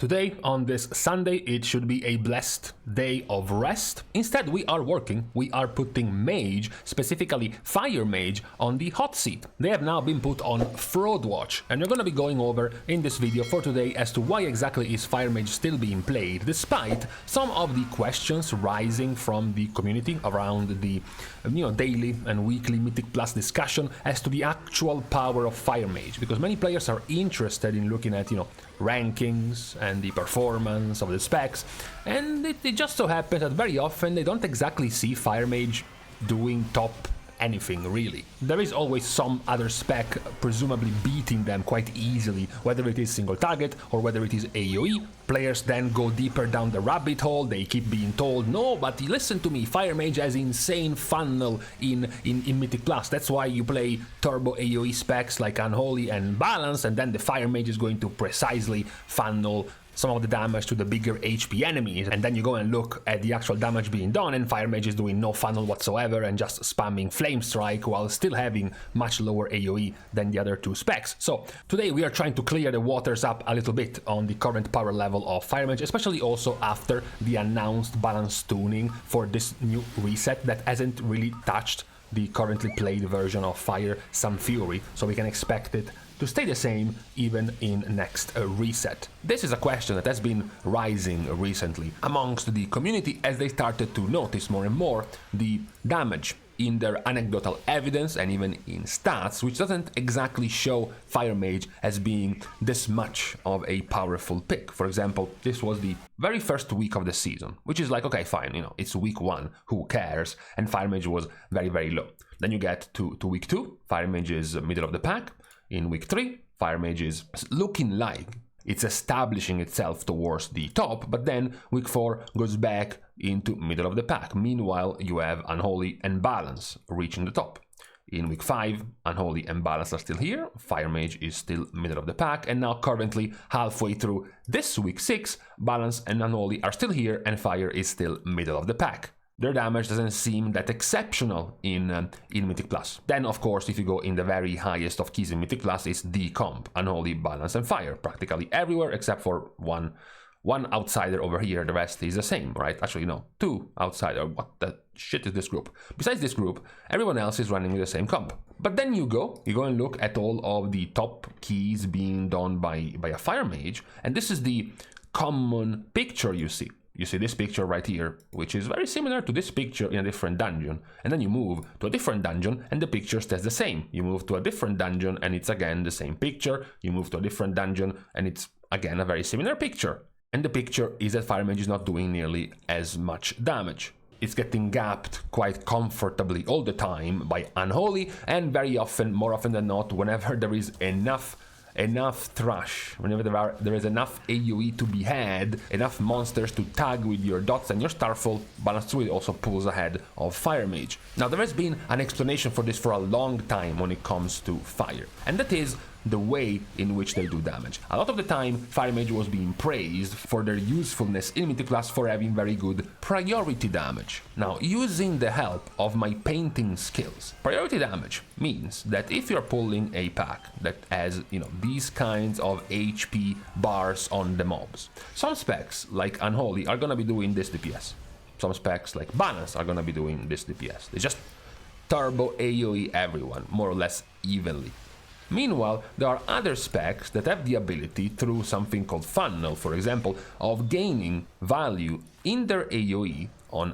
Today, on this Sunday, it should be a blessed day of rest. Instead, we are working, we are putting Mage, specifically Fire Mage, on the hot seat. They have now been put on Fraud Watch, and we're going to be going over in this video for today as to why exactly is Fire Mage still being played, despite some of the questions rising from the community around the daily and weekly Mythic Plus discussion as to the actual power of Fire Mage, because many players are interested in looking at, rankings and the performance of the specs, and it just so happens that very often they don't exactly see Fire Mage doing top anything really. There is always some other spec presumably beating them quite easily, whether it is single target or whether it is AoE. Players then go deeper down the rabbit hole, they keep being told, no, but listen to me, Fire Mage has insane funnel in Mythic Plus, that's why you play turbo AoE specs like Unholy and Balance, and then the Fire Mage is going to precisely funnel some of the damage to the bigger HP enemies, and then you go and look at the actual damage being done, and Fire Mage is doing no funnel whatsoever and just spamming Flame Strike while still having much lower AoE than the other two specs. So today we are trying to clear the waters up a little bit on the current power level of Fire Mage, especially also after the announced balance tuning for this new reset that hasn't really touched the currently played version of Fire Sun Fury, so we can expect it to stay the same even in next reset. This is a question that has been rising recently amongst the community as they started to notice more and more the damage in their anecdotal evidence and even in stats, which doesn't exactly show Fire Mage as being this much of a powerful pick. For example, this was the very first week of the season, which is like, okay, fine, it's week 1, who cares? And Fire Mage was very, very low. Then you get to week 2, Fire Mage is middle of the pack. In week 3, Fire Mage is looking like it's establishing itself towards the top, but then week 4 goes back into middle of the pack. Meanwhile, you have Unholy and Balance reaching the top. In week 5, Unholy and Balance are still here, Fire Mage is still middle of the pack, and now currently halfway through this week 6, Balance and Unholy are still here, and Fire is still middle of the pack. Their damage doesn't seem that exceptional in Mythic Plus. Then, of course, if you go in the very highest of keys in Mythic Plus, it's the comp, Unholy, Balance, and Fire, practically everywhere except for one outsider over here. The rest is the same, right? Actually, no, 2 outsider. What the shit is this group? Besides this group, everyone else is running with the same comp. But then you go and look at all of the top keys being done by a Fire Mage, and this is the common picture you see. You see this picture right here, which is very similar to this picture in a different dungeon. And then you move to a different dungeon and the picture stays the same. You move to a different dungeon and it's again the same picture. You move to a different dungeon and it's again a very similar picture. And the picture is that Fire Mage is not doing nearly as much damage. It's getting gapped quite comfortably all the time by Unholy, and very often, more often than not, whenever there is enough thrash, whenever there is enough AoE to be had, enough monsters to tag with your dots and your Starfall, Balance 2 also pulls ahead of Fire Mage. Now there has been an explanation for this for a long time when it comes to Fire, and that is the way in which they do damage. A lot of the time, Fire Mage was being praised for their usefulness in Mythic Plus for having very good priority damage. Now, using the help of my painting skills, priority damage means that if you're pulling a pack that has, these kinds of HP bars on the mobs, some specs like Unholy are gonna be doing this DPS. Some specs like Balance are gonna be doing this DPS. They just turbo AoE everyone, more or less evenly. Meanwhile, there are other specs that have the ability, through something called funnel, for example, of gaining value in their AoE on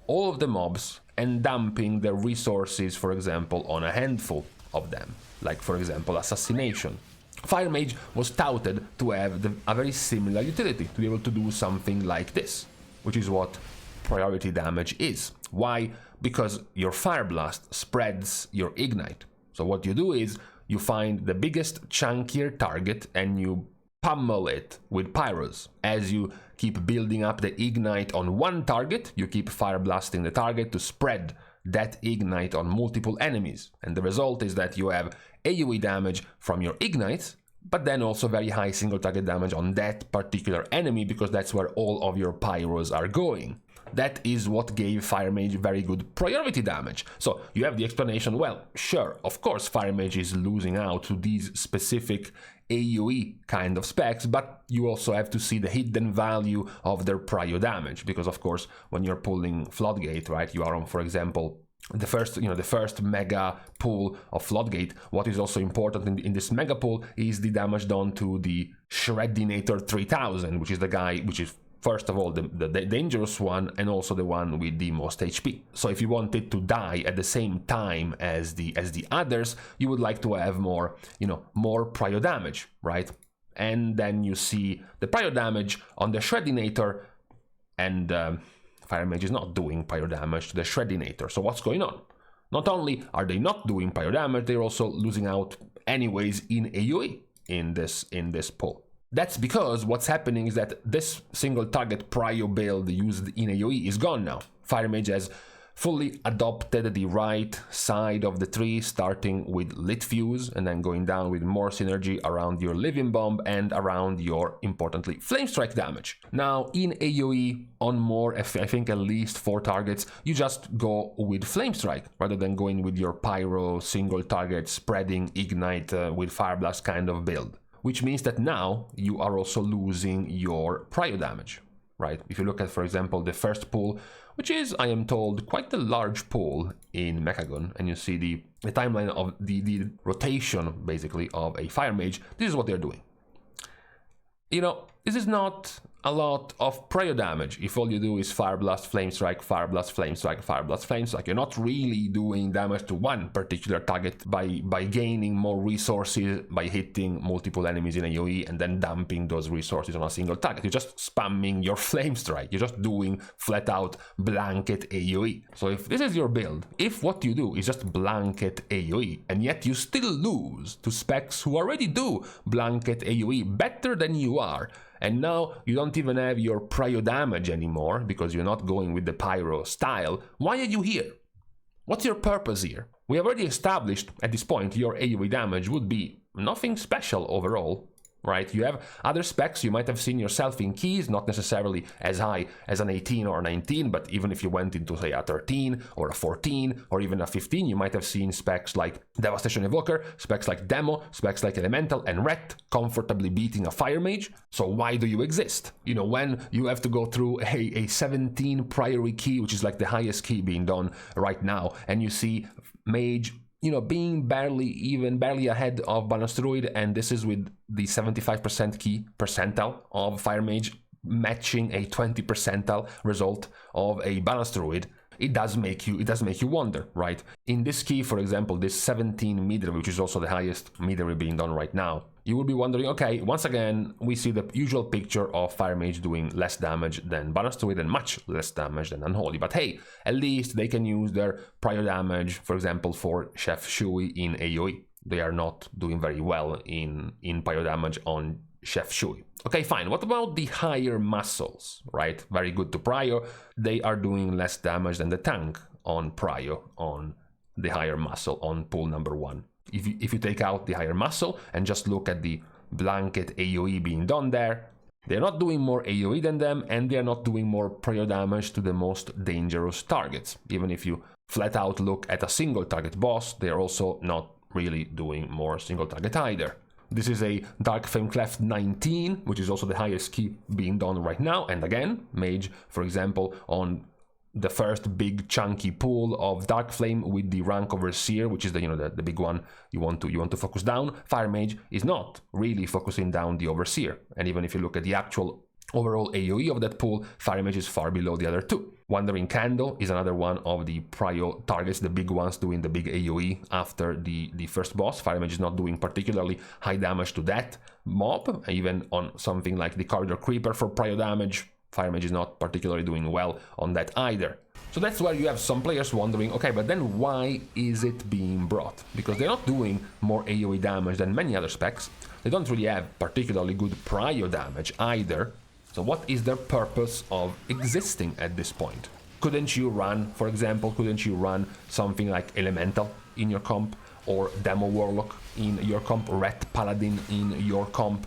all of the mobs and dumping their resources, for example, on a handful of them, like, for example, Assassination. Fire Mage was touted to have a very similar utility, to be able to do something like this, which is what priority damage is. Why? Because your Fire Blast spreads your Ignite. So what you do is, you find the biggest, chunkier target and you pummel it with pyros. As you keep building up the ignite on one target, you keep fire blasting the target to spread that ignite on multiple enemies. And the result is that you have AoE damage from your ignites, but then also very high single target damage on that particular enemy, because that's where all of your pyros are going. that is what gave Fire Mage very good priority damage. So you have the explanation, well, sure, of course Fire Mage is losing out to these specific AoE kind of specs, but you also have to see the hidden value of their prio damage, because of course when you're pulling Floodgate, right, you are on, for example, the first mega pull of Floodgate. What is also important in this mega pull is the damage done to the Shreddinator 3000, which is the guy which is first of all the dangerous one and also the one with the most HP. So if you want it to die at the same time as the others, you would like to have more, more prio damage, right? And then you see the prio damage on the Shreddinator, and Fire Mage is not doing prio damage to the Shreddinator. So what's going on? Not only are they not doing prio damage, they're also losing out anyways in AoE in this pull. That's because what's happening is that this single target prio build used in AoE is gone now. Fire Mage has fully adopted the right side of the tree, starting with Lit Fuse and then going down with more synergy around your Living Bomb and around your, importantly, Flame Strike damage. Now, in AoE, on more, I think at least 4 targets, you just go with Flame Strike rather than going with your Pyro, single target, spreading, Ignite with Fire Blast kind of build. Which means that now you are also losing your prio damage, right? If you look at, for example, the first pull, which is, I am told, quite a large pull in Mechagon, and you see the timeline of the rotation, basically, of a Fire Mage, this is what they're doing. This is not a lot of prio damage if all you do is Fire Blast, Flame Strike, Fire Blast, Flame Strike, Fire Blast, Flame Strike. You're not really doing damage to one particular target by gaining more resources, by hitting multiple enemies in AoE and then dumping those resources on a single target. You're just spamming your Flame Strike. You're just doing flat out blanket AoE. So if this is your build, if what you do is just blanket AoE, and yet you still lose to specs who already do blanket AoE better than you are, and now you don't even have your prio damage anymore because you're not going with the pyro style, why are you here? What's your purpose here? We have already established at this point your AoE damage would be nothing special overall, right? You have other specs you might have seen yourself in keys, not necessarily as high as an 18 or a 19, but even if you went into, say, a 13 or a 14 or even a 15, you might have seen specs like Devastation Evoker, specs like Demo, specs like Elemental and Ret comfortably beating a Fire Mage. So why do you exist? When you have to go through a 17 priority key, which is like the highest key being done right now, and you see Mage being barely ahead of Balance Druid, and this is with the 75% key percentile of Fire Mage matching a 20 percentile result of a Balance Druid. It does make you wonder, right? In this key, for example, this 17 midway, which is also the highest midway being done right now, you will be wondering, okay, once again, we see the usual picture of Fire Mage doing less damage than Balance Druid and much less damage than Unholy. But hey, at least they can use their prio damage, for example, for Chef Shui in AoE. They are not doing very well in prio damage on Chef Shui. Okay, fine. What about the higher muscles, right? Very good to prio. They are doing less damage than the tank on prio on the higher muscle on pull number 1. If you take out the higher muscle and just look at the blanket AoE being done there, they're not doing more AoE than them, and they're not doing more prio damage to the most dangerous targets. Even if you flat out look at a single target boss, they're also not really doing more single target either. This is a Dark Flame Cleft 19, which is also the highest key being done right now. And again, Mage, for example, on the first big chunky pool of Dark Flame with the rank Overseer, which is the big one you want to focus down. Fire Mage is not really focusing down the Overseer. And even if you look at the actual overall AoE of that pool, Fire Mage is far below the other two. Wandering Candle is another one of the prio targets, the big ones doing the big AoE after the first boss. Fire Mage is not doing particularly high damage to that mob, even on something like the Corridor Creeper for prio damage. Fire Mage is not particularly doing well on that either. So that's where you have some players wondering, okay, but then why is it being brought? Because they're not doing more AoE damage than many other specs. They don't really have particularly good prio damage either. So what is their purpose of existing at this point? Couldn't you run, for example, something like Elemental in your comp, or Demo Warlock in your comp, Ret Paladin in your comp,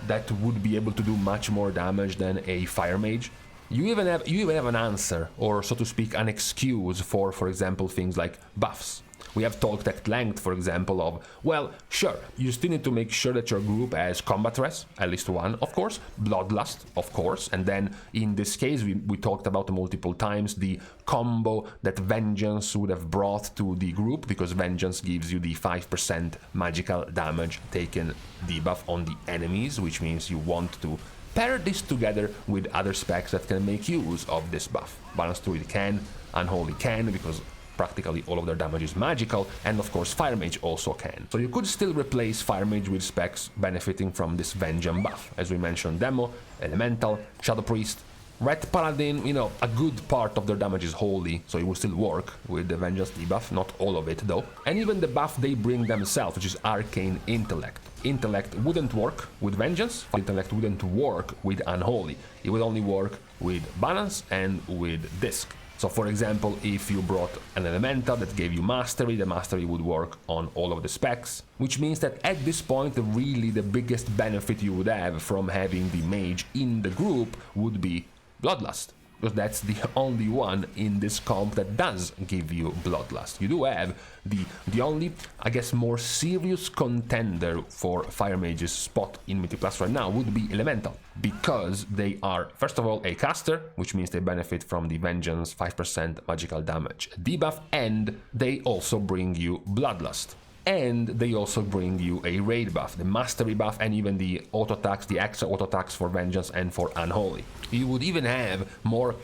that would be able to do much more damage than a Fire Mage? You even have an answer, or so to speak, an excuse for example, things like buffs. We have talked at length, for example, of, well, sure, you still need to make sure that your group has combat res, at least one, of course, bloodlust, of course, and then in this case, we talked about multiple times the combo that Vengeance would have brought to the group, because Vengeance gives you the 5% magical damage taken debuff on the enemies, which means you want to pair this together with other specs that can make use of this buff. Balance Druid can, Unholy can, because practically all of their damage is magical, and of course Fire Mage also can. So you could still replace Fire Mage with specs benefiting from this Vengeance buff. As we mentioned, Demo, Elemental, Shadow Priest, Red Paladin, you know, a good part of their damage is holy, so it will still work with the Vengeance debuff, not all of it though. And even the buff they bring themselves, which is Arcane Intellect. Intellect wouldn't work with Vengeance, Intellect wouldn't work with Unholy. It would only work with Balance and with Disc. So for example, if you brought an Elemental that gave you Mastery, the Mastery would work on all of the specs, which means that at this point, really the biggest benefit you would have from having the Mage in the group would be Bloodlust, because that's the only one in this comp that does give you Bloodlust. You do have the only, I guess, more serious contender for Fire Mage's spot in Mythic Plus right now would be Elemental, because they are, first of all, a caster, which means they benefit from the Vengeance 5% magical damage debuff, and they also bring you Bloodlust. And they also bring you a raid buff, the mastery buff, and even the auto attacks, the extra auto attacks for Vengeance and for Unholy. You would even have more,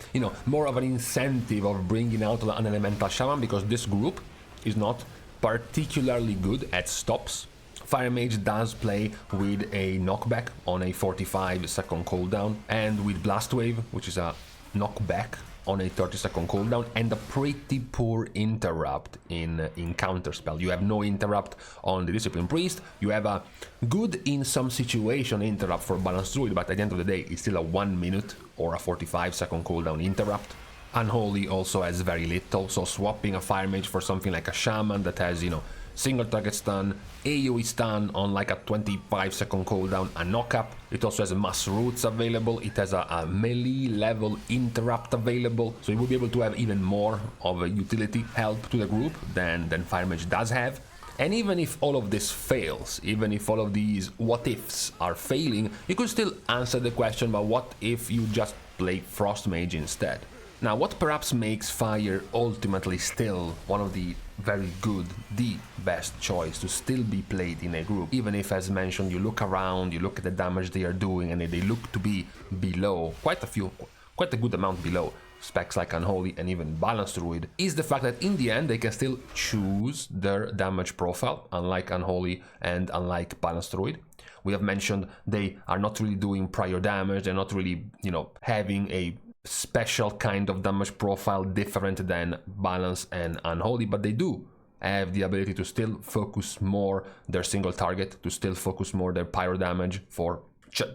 more of an incentive of bringing out an Elemental Shaman, because this group is not particularly good at stops. Fire Mage does play with a knockback on a 45-second cooldown, and with Blast Wave, which is a knockback on a 30-second cooldown, and a pretty poor interrupt in counterspell. You have no interrupt on the Discipline Priest, you have a good in some situation interrupt for Balance Druid, but at the end of the day it's still a 1 minute or a 45-second cooldown interrupt. Unholy also has very little, so swapping a Fire Mage for something like a Shaman that has, single target stun, AoE stun on like a 25-second cooldown, a knock-up. It also has mass roots available, it has a melee level interrupt available, so it will be able to have even more of a utility help to the group than Fire Mage does have. And even if all of this fails, even if all of these what-ifs are failing, you could still answer the question about what if you just play Frost Mage instead. Now, what perhaps makes Fire ultimately still one of the very good, the best choice to still be played in a group, even if, as mentioned, you look around, you look at the damage they are doing, and they look to be below, quite a good amount below specs like Unholy and even Balance Druid, is the fact that in the end they can still choose their damage profile, unlike Unholy and unlike Balance Druid. We have mentioned they are not really doing prior damage, they're not really, having a special kind of damage profile different than Balance and Unholy, but they do have the ability to still focus more their single target, to still focus more their pyro damage for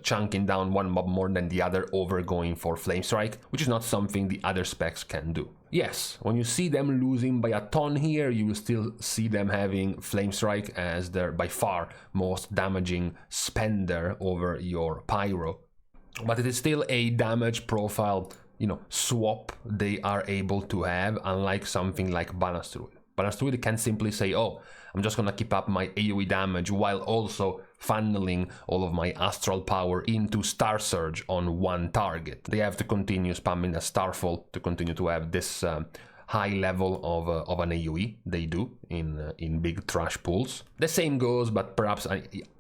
chunking down one mob more than the other over going for Flame Strike, which is not something the other specs can do. Yes, when you see them losing by a ton here, you will still see them having Flame Strike as their by far most damaging spender over your pyro. But it is still a damage profile, swap they are able to have, unlike something like Balance Druid. Balance Druid can simply say, oh, I'm just gonna keep up my AoE damage while also funneling all of my astral power into Star Surge on one target. They have to continue spamming a Starfall to continue to have this high level of an AoE. They do in big trash pools. The same goes, but perhaps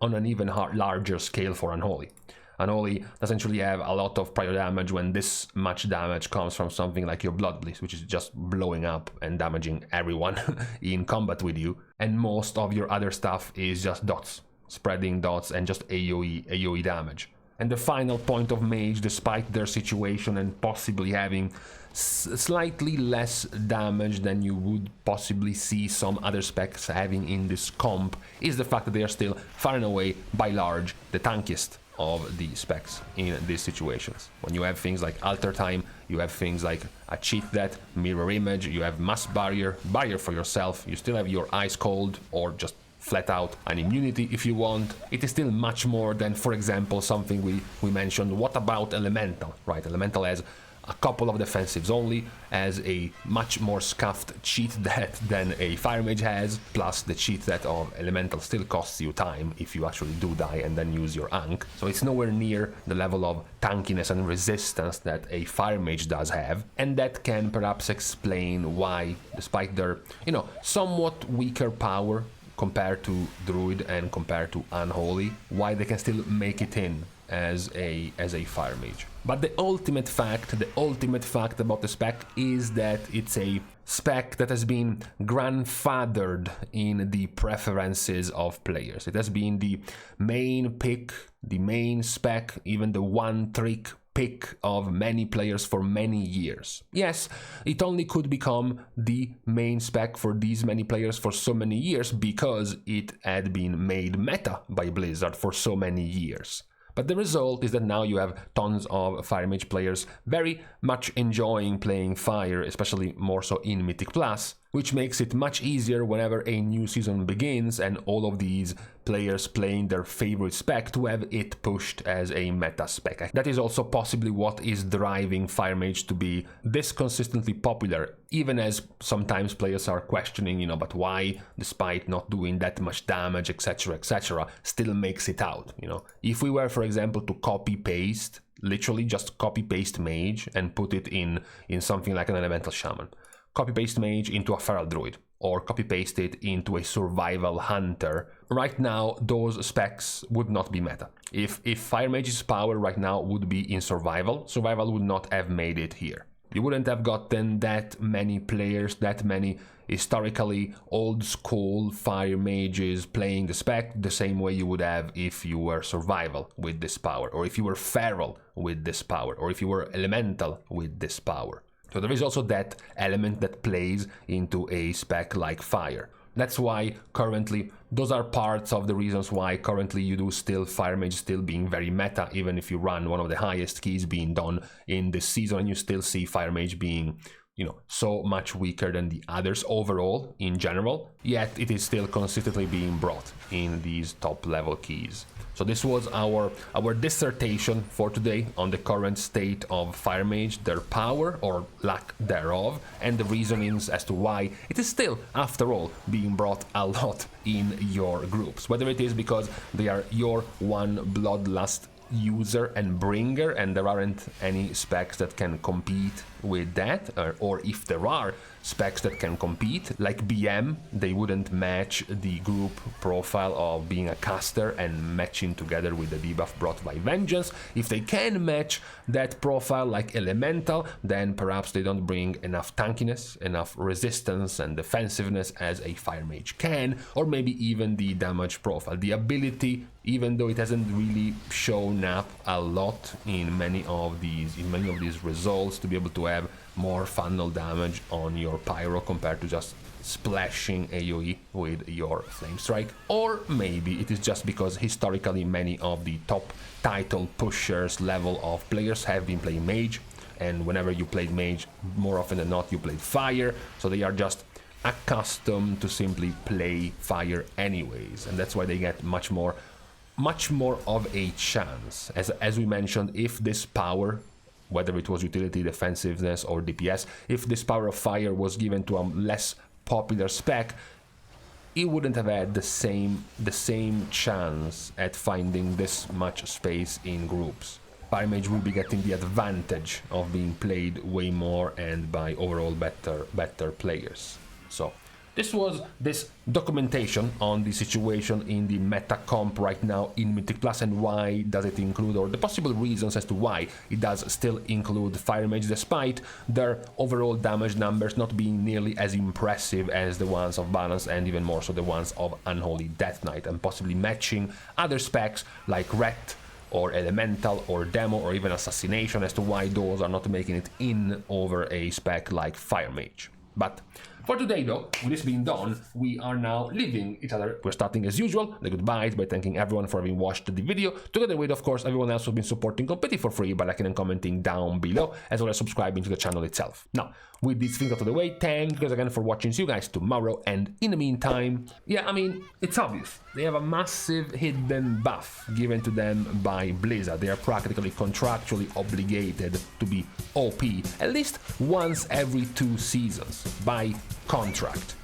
on an even larger scale for Unholy. Unholy doesn't really have a lot of prior damage when this much damage comes from something like your Blood Bliss, which is just blowing up and damaging everyone in combat with you. And most of your other stuff is just dots, spreading dots and just AoE damage. And the final point of Mage, despite their situation and possibly having slightly less damage than you would possibly see some other specs having in this comp, is the fact that they are still far and away, by large, the tankiest of the specs in these situations. When you have things like Alter Time, you have things like a Cheat Death, Mirror Image, you have Mass Barrier for yourself, you still have your Ice Cold, or just flat out an immunity if you want. It is still much more than, for example, something we mentioned. What about Elemental, right? Elemental has a couple of defensives only, as a much more scuffed cheat that than a Fire Mage has, plus the cheat that of Elemental still costs you time if you actually do die and then use your Ankh. So it's nowhere near the level of tankiness and resistance that a Fire Mage does have, and that can perhaps explain why, despite their, somewhat weaker power compared to Druid and compared to Unholy, why they can still make it in as a Fire Mage. But the ultimate fact about the spec is that it's a spec that has been grandfathered in the preferences of players. It has been the main pick, the main spec, even the one-trick pick of many players for many years. Yes, it only could become the main spec for these many players for so many years because it had been made meta by Blizzard for so many years. But the result is that now you have tons of Fire Mage players very much enjoying playing Fire, especially more so in Mythic Plus, which makes it much easier whenever a new season begins and all of these players playing their favorite spec to have it pushed as a meta spec. That is also possibly what is driving Fire Mage to be this consistently popular, even as sometimes players are questioning, but why, despite not doing that much damage, etc., still makes it out, If we were, for example, to copy-paste, literally just copy-paste Mage and put it in something like an Elemental Shaman, copy-paste Mage into a Feral Druid, or copy-paste it into a Survival Hunter, right now those specs would not be meta. If Fire Mage's power right now would be in Survival, Survival would not have made it here. You wouldn't have gotten that many players, that many historically old-school Fire Mages playing the spec the same way you would have if you were Survival with this power, or if you were Feral with this power, or if you were Elemental with this power. So there is also that element that plays into a spec like Fire. That's why currently, those are parts of the reasons why currently you do still Fire Mage still being very meta, even if you run one of the highest keys being done in this season, and you still see Fire Mage being, so much weaker than the others overall in general, yet it is still consistently being brought in these top level keys. So this was our dissertation for today on the current state of Fire Mage, their power or lack thereof, and the reasonings as to why it is still, after all, being brought a lot in your groups. Whether it is because they are your one bloodlust user and bringer and there aren't any specs that can compete with that, or if there are specs that can compete, like BM, they wouldn't match the group profile of being a caster and matching together with the debuff brought by Vengeance. If they can match that profile like Elemental, then perhaps they don't bring enough tankiness, enough resistance and defensiveness as a Fire Mage can, or maybe even the damage profile, the ability, even though it hasn't really shown up a lot in many of these results, to be able to have more funnel damage on your pyro compared to just splashing AoE with your flame strike. Or maybe it is just because historically many of the top title pushers level of players have been playing Mage, and whenever you played Mage, more often than not you played Fire, so they are just accustomed to simply play Fire anyways, and that's why they get much more of a chance. As we mentioned, if this power, whether it was utility, defensiveness, or DPS, if this power of Fire was given to a less popular spec, it wouldn't have had the same chance at finding this much space in groups. Fire Mage will be getting the advantage of being played way more and by overall better players. So this was this documentation on the situation in the meta comp right now in Mythic Plus, and why does it include, or the possible reasons as to why it does still include Fire Mage, despite their overall damage numbers not being nearly as impressive as the ones of Balance, and even more so the ones of Unholy Death Knight, and possibly matching other specs like Ret or Elemental or Demo or even Assassination, as to why those are not making it in over a spec like Fire Mage. But For today though, with this being done, we are now leaving each other. We're starting as usual, the goodbyes, by thanking everyone for having watched the video, together with, of course, everyone else who's been supporting completely for free by liking and commenting down below, as well as subscribing to the channel itself. Now, with these things out of the way, thank you guys again for watching. See you guys tomorrow, and in the meantime, yeah, I mean, it's obvious. They have a massive hidden buff given to them by Blizzard. They are practically contractually obligated to be OP at least once every 2 seasons by contract.